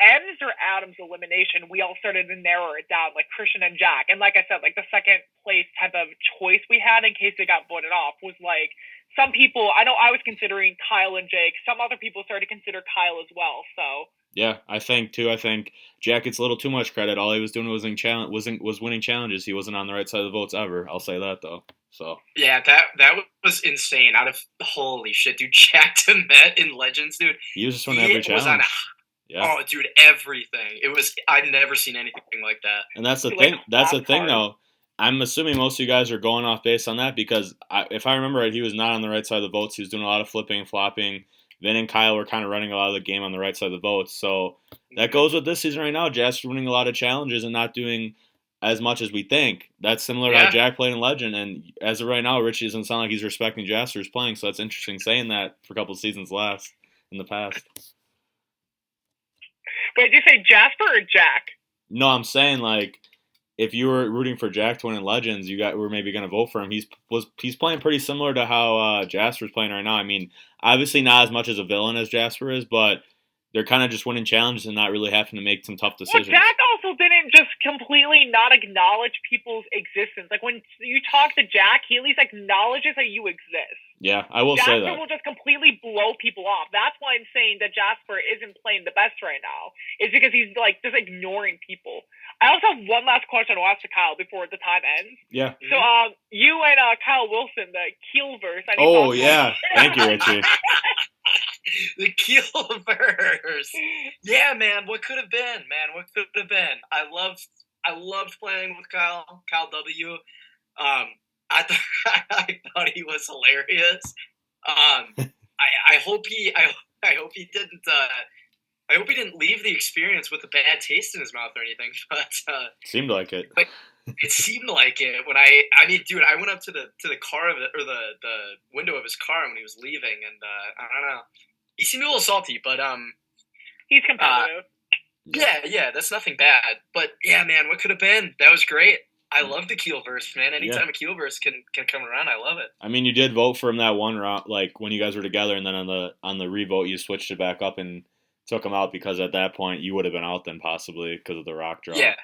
M's or Adam's elimination, we all started to narrow it down, like Christian and Jack. And like I said, like the second place type of choice we had in case they got voted off was like some people, I know I was considering Kyle and Jake. Some other people started to consider Kyle as well. So yeah, I think Jack gets a little too much credit. All he was doing was winning challenges. He wasn't on the right side of the votes ever. I'll say that though. So yeah, that was insane. Holy shit, dude! Jack DeMette in Legends, dude. He was just winning every challenge. Oh, dude, everything. I'd never seen anything like that. And that's the thing. That's the thing, though. I'm assuming most of you guys are going off based on that because if I remember right, he was not on the right side of the votes. He was doing a lot of flipping and flopping. Vin and Kyle were kind of running a lot of the game on the right side of the votes. So that goes with this season right now. Jasper's winning a lot of challenges and not doing as much as we think. That's similar to how Jack played in Legend. And as of right now, Richie doesn't sound like he's respecting Jasper's playing. So that's interesting saying that for a couple of seasons in the past. Wait, did you say Jasper or Jack? No, I'm saying like if you were rooting for Jack to win in Legends, were maybe going to vote for him. He's playing pretty similar to how Jasper's playing right now. I mean, obviously not as much as a villain as Jasper is, but they're kind of just winning challenges and not really having to make some tough decisions. Well, Jack also didn't just completely not acknowledge people's existence. Like when you talk to Jack, he at least acknowledges that you exist. Yeah, I will say that. Jasper will just completely blow people off. That's why I'm saying that Jasper isn't playing the best right now. Is because he's like just ignoring people. I also have one last question to ask to Kyle before the time ends. Yeah. So, you and Kyle Wilson, the Keelverse. Oh yeah, thank you, Richie. The Keelverse. Yeah, man. What could have been, man? What could have been? I loved playing with Kyle W. I thought he was hilarious. I hope he didn't. I hope he didn't leave the experience with a bad taste in his mouth or anything. But seemed like it. But it seemed like it when I mean, dude, I went up to the car of the window of his car when he was leaving, and I don't know. He seemed a little salty, but he's competitive. Yeah, that's nothing bad. But yeah, man, what could have been? That was great. I love the Keelverse, man. Anytime a Keelverse can come around, I love it. I mean, you did vote for him that one round, like when you guys were together, and then on the revote, you switched it back up and took him out because at that point you would have been out then possibly because of the rock draw. Yeah.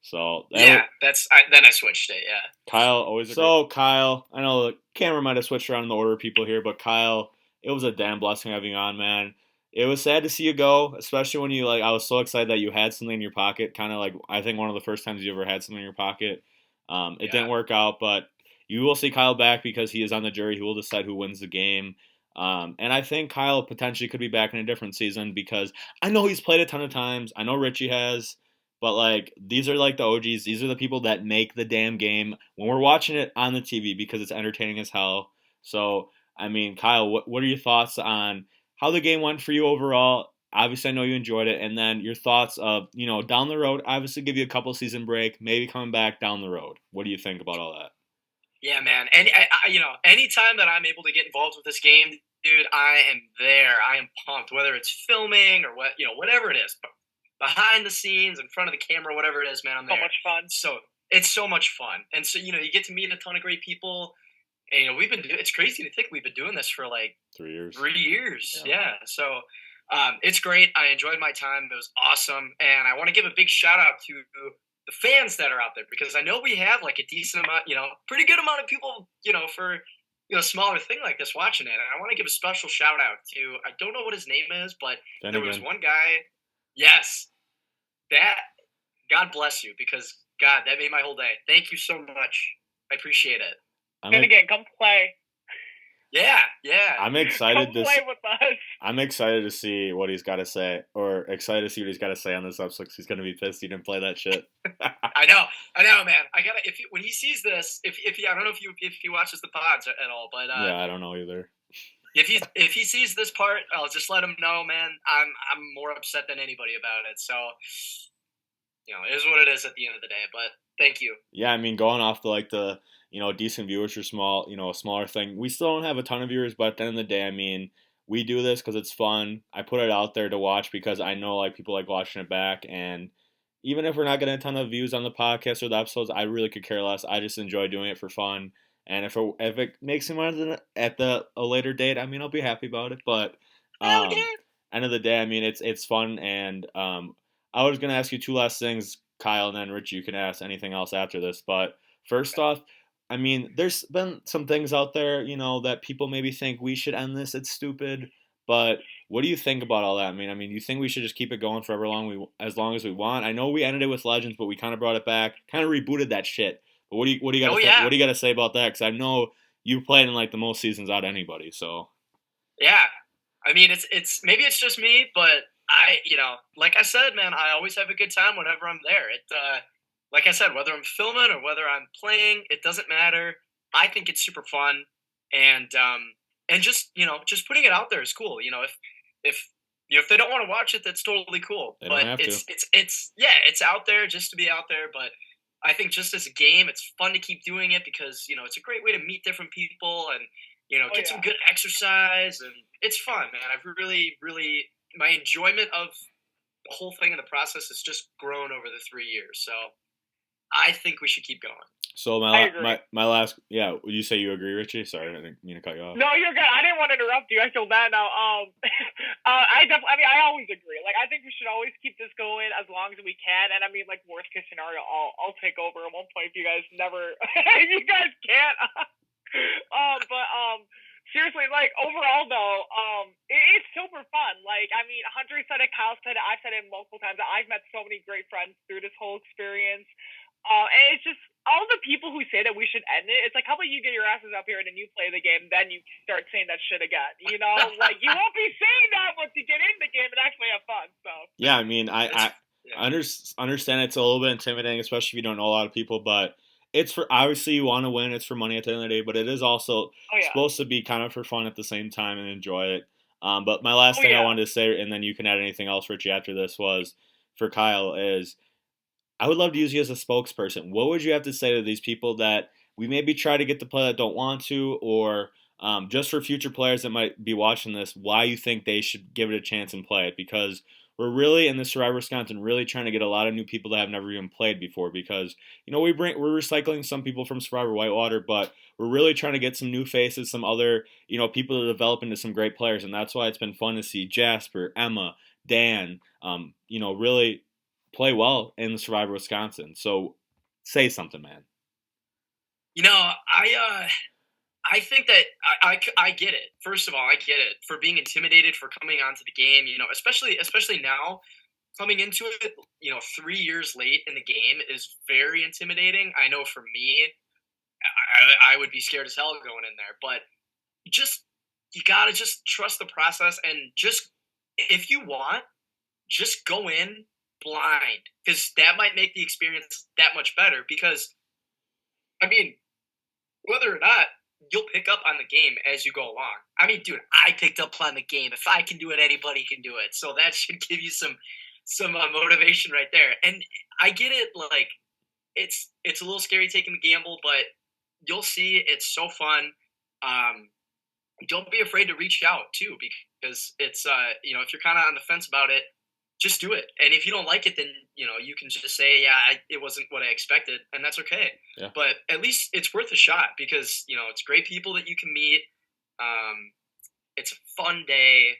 So then I switched it. Yeah. Kyle always. Kyle, I know the camera might have switched around in the order of people here, but Kyle, it was a damn blessing having you on, man. It was sad to see you go, especially when you I was so excited that you had something in your pocket, kind of like I think one of the first times you ever had something in your pocket. It didn't work out, but you will see Kyle back because he is on the jury. He will decide who wins the game. And I think Kyle potentially could be back in a different season because I know he's played a ton of times. I know Richie has, but these are the OGs. These are the people that make the damn game when we're watching it on the TV because it's entertaining as hell. So, I mean, Kyle, what are your thoughts on how the game went for you overall? Obviously, I know you enjoyed it. And then your thoughts of, down the road, obviously give you a couple season break, maybe coming back down the road. What do you think about all that? Yeah, man. And anytime that I'm able to get involved with this game, dude, I am there. I am pumped. Whether it's filming or whatever it is, behind the scenes, in front of the camera, whatever it is, man, I'm there. So much fun. So it's so much fun, and so you get to meet a ton of great people. And it's crazy to think we've been doing this for 3 years. 3 years, yeah. So It's great. I enjoyed my time. It was awesome. And I want to give a big shout out to the fans that are out there, because I know we have like a decent amount, pretty good amount of people, for, a smaller thing like this watching it. And I want to give a special shout out to, I don't know what his name is, but there was one guy. Yes. God bless you, because God, that made my whole day. Thank you so much. I appreciate it. And again, come play. Yeah. I'm excited Come play with us. I'm excited to see what he's got to say, or excited to see what he's got to say on this episode, because he's going to be pissed he didn't play that shit. I know, man. I gotta. When he sees this, if he, I don't know if he watches the pods at all, but yeah, I don't know either. If he sees this part, I'll just let him know, man. I'm more upset than anybody about it. So, it is what it is at the end of the day. But thank you. Yeah, I mean, going off the decent viewers are small, a smaller thing. We still don't have a ton of viewers, but at the end of the day, I mean, we do this because it's fun. I put it out there to watch because I know like people like watching it back, and even if we're not getting a ton of views on the podcast or the episodes, I really could care less. I just enjoy doing it for fun, and if it makes me money at a later date, I mean, I'll be happy about it. But end of the day, I mean, it's fun, and I was gonna ask you two last things, Kyle, and then Rich, you can ask anything else after this. But first off, I mean, there's been some things out there, that people maybe think we should end this. It's stupid, but what do you think about all that? I mean, you think we should just keep it going for as long as we want? I know we ended it with Legends, but we kind of brought it back, kind of rebooted that shit. But what do you got? What do you got to say about that? Because I know you played in like the most seasons out of anybody. So yeah, I mean, it's maybe it's just me, but like I said, man, I always have a good time whenever I'm there. Like I said, whether I'm filming or whether I'm playing, it doesn't matter. I think it's super fun, and just putting it out there is cool. If they don't want to watch it, that's totally cool. They don't have to. It's out there just to be out there. But I think just as a game, it's fun to keep doing it because it's a great way to meet different people and get some good exercise, and it's fun, man. I've really, really my enjoyment of the whole thing and the process has just grown over the 3 years. So I think we should keep going. So my last, would you say you agree, Richie? Sorry, I didn't mean to cut you off. No, you're good. I didn't want to interrupt you. I feel bad now. I always agree. Like, I think we should always keep this going as long as we can. And I mean, like, worst case scenario, I'll take over at one point if you guys if you guys can't. Seriously, like, overall though, it's super fun. Like, I mean, Hunter said it, Kyle said it, I've said it multiple times. I've met so many great friends through this whole experience. And it's just all the people who say that we should end it. It's like, how about you get your asses up here and then you play the game, then you start saying that shit again. Like, you won't be saying that once you get in the game and actually have fun. So yeah, I mean, I understand it's a little bit intimidating, especially if you don't know a lot of people, but it's for, obviously you want to win. It's for money at the end of the day, but it is also supposed to be kind of for fun at the same time and enjoy it. But my last thing I wanted to say, and then you can add anything else, Richie, after this, was for Kyle is I would love to use you as a spokesperson. What would you have to say to these people that we maybe try to get to play that don't want to, or just for future players that might be watching this, why you think they should give it a chance and play it? Because we're really in the Survivor Wisconsin really trying to get a lot of new people that have never even played before, because we're recycling some people from Survivor Whitewater, but we're really trying to get some new faces, some other people to develop into some great players, and that's why it's been fun to see Jasper, Emma, Dan, really play well in the Survivor Wisconsin. So say something, man. I think that I get it. First of all, I get it for being intimidated for coming onto the game. Especially now coming into it. 3 years late in the game is very intimidating. I know for me, I would be scared as hell going in there. But you gotta just trust the process and just if you want, just go in blind, because that might make the experience that much better. Because I mean, whether or not, you'll pick up on the game as you go along. I mean, dude, I picked up on the game. If I can do it, anybody can do it. So that should give you some motivation right there. And I get it. Like, it's a little scary taking the gamble, but you'll see it's so fun. Don't be afraid to reach out too, because it's if you're kind of on the fence about it, just do it. And if you don't like it, then you can just say, it wasn't what I expected, and that's okay. Yeah. But at least it's worth a shot, because it's great people that you can meet. It's a fun day.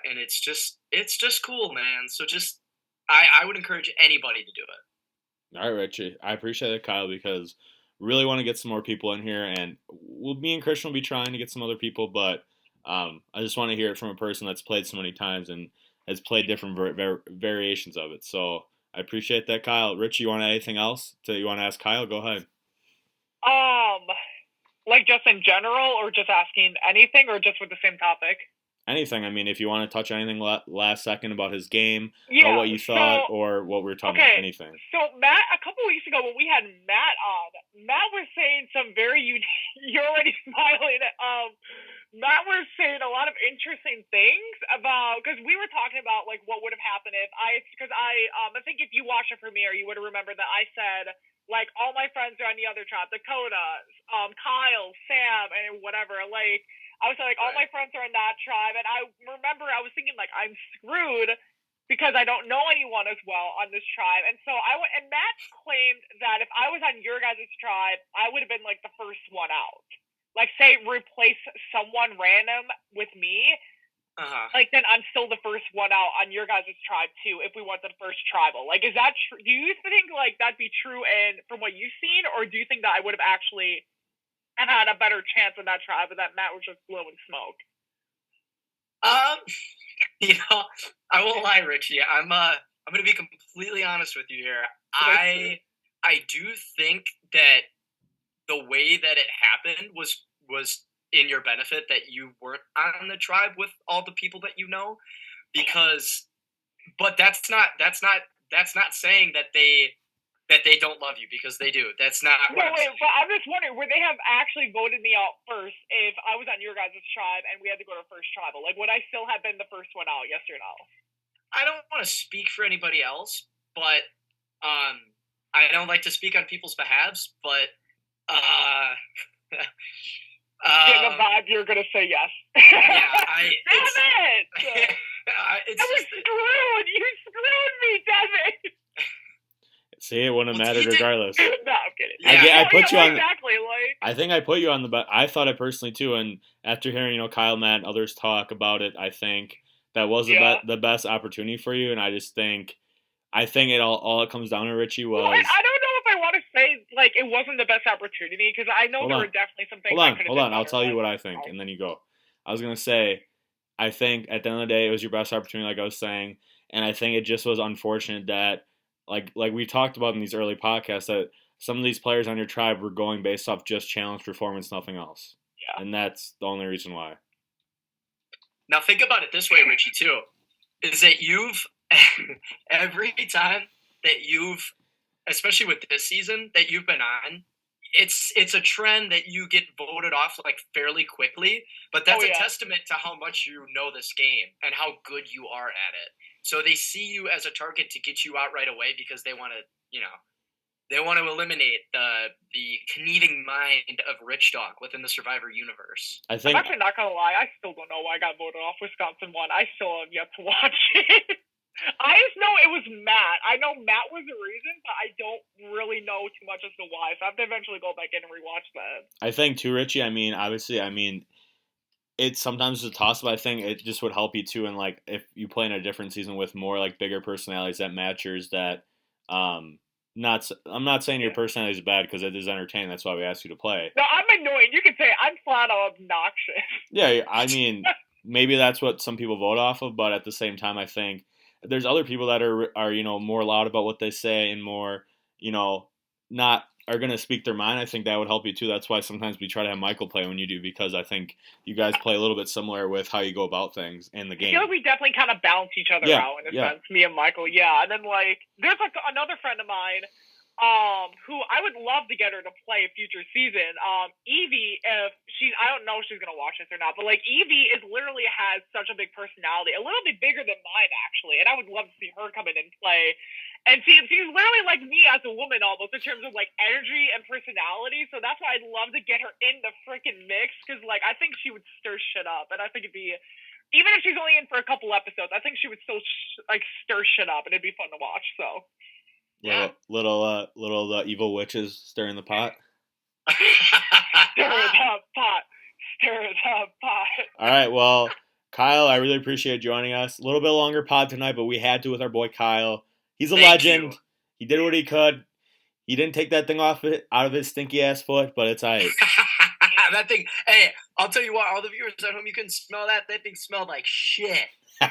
and it's just cool, man. So just I would encourage anybody to do it. All right, Richie. I appreciate it, Kyle, because really want to get some more people in here, and me and Christian will be trying to get some other people, but I just want to hear it from a person that's played so many times and has played different variations of it. So I appreciate that, Kyle. Richie, you want to add anything else you want to ask Kyle? Go ahead. Like just in general, or just asking anything, or just with the same topic? Anything. I mean, if you want to touch anything last second about his game, Yeah, or what you thought, or what we were talking about, anything. So Matt, a couple weeks ago when we had Matt on, Matt was saying some very you're already smiling. Matt was saying a lot of interesting things about, because we were talking about like what would have happened if I think if you watched the premiere, you would have remembered that I said like all my friends are on the other tribe, Dakota, Kyle, Sam, and whatever. Like I was like all my friends are in that tribe, and I remember I was thinking like I'm screwed because I don't know anyone as well on this tribe. And so and Matt claimed that if I was on your guys' tribe, I would have been like the first one out. Like, say, replace someone random with me, like, then I'm still the first one out on your guys' tribe, too, if we want the first tribal. Like, is that true? Do you think, like, that'd be true and from what you've seen, or do you think that I would have actually had a better chance in that tribe, and that Matt was just blowing smoke? You know, I won't lie, Richie. I'm going to be completely honest with you here. I do think that the way that it happened was in your benefit, that you weren't on the tribe with all the people that you know, but that's not saying that they don't love you, because they do. That's not what but I'm just wondering, would they have actually voted me out first if I was on your guys' tribe and we had to go to first tribal? Like, would I still have been the first one out, yes or no? I don't want to speak for anybody else, but I don't like to speak on people's behalves, but getting a vibe, you're gonna say yes. Yeah, Damn it! I was screwed. You screwed me, Devin. See, it wouldn't have mattered regardless. No, I'm kidding. I put you on. Exactly. Like, I think I put you on the. I thought it personally too, and after hearing Kyle, Matt, and others talk about it, I think that was the best opportunity for you, and I think it all it comes down to, Richie, was. Well, I don't know if I want to say like it wasn't the best opportunity, because I know there were definitely some things. Hold on. I'll tell you what I think, and then you go. I was gonna say, I think at the end of the day, it was your best opportunity, like I was saying, and I think it just was unfortunate that, like we talked about in these early podcasts, that some of these players on your tribe were going based off just challenge performance, nothing else. Yeah. And that's the only reason why. Now think about it this way, Richie, too, is that you've every time that you've, especially with this season that you've been on, it's a trend that you get voted off like fairly quickly, but that's a testament to how much you know this game and how good you are at it. So they see you as a target to get you out right away, because they want to, they want to eliminate the conniving mind of Rich Dog within the Survivor universe. I'm actually not gonna lie, I still don't know why I got voted off. Wisconsin won. I still have yet to watch it. I just know it was Matt. I know Matt was the reason, but I don't really know too much as to why. So I have to eventually go back in and rewatch that. I think too, Richie. Obviously, it's sometimes a toss up. I think it just would help you too, and like if you play in a different season with more like bigger personalities that matchers that. I'm not saying your personality is bad, because it is entertaining. That's why we asked you to play. No, I'm annoying. You can say I'm flat out obnoxious. Yeah, maybe that's what some people vote off of, but at the same time, I think there's other people that are more loud about what they say and more not are going to speak their mind. I think that would help you too. That's why sometimes we try to have Michael play when you do, because I think you guys play a little bit similar with how you go about things in the game. I feel like we definitely kind of balance each other out in a sense, me and Michael. Yeah, and then like there's like another friend of mine who I would love to get her to play a future season. Evie, I don't know if she's gonna watch this or not, but like Evie literally has such a big personality, a little bit bigger than mine actually, and I would love to see her come in and play. And she's literally like me as a woman almost in terms of like energy and personality. So that's why I'd love to get her in the freaking mix, because like I think she would stir shit up, and I think it'd be, even if she's only in for a couple episodes, I think she would still stir shit up, and it'd be fun to watch. So. Yeah. Little evil witches stirring the pot. Stir the pot. Stir the pot. All right. Well, Kyle, I really appreciate joining us. A little bit longer pod tonight, but we had to with our boy Kyle. He's a Thank legend. you. He did what he could. He didn't take that thing out of his stinky ass foot, but it's alright. That thing, hey, I'll tell you what, all the viewers at home, you couldn't smell that. That thing smelled like shit. All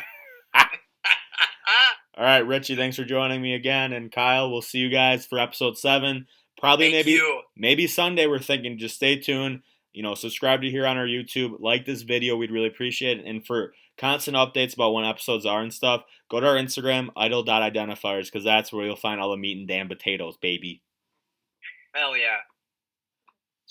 right, Richie, thanks for joining me again. And Kyle, we'll see you guys for episode 7. Probably Thank you. maybe Sunday, we're thinking. Just stay tuned. Subscribe to here on our YouTube. Like this video. We'd really appreciate it. And for constant updates about when episodes are and stuff, go to our Instagram, idle.identifiers, because that's where you'll find all the meat and damn potatoes, baby. Hell yeah.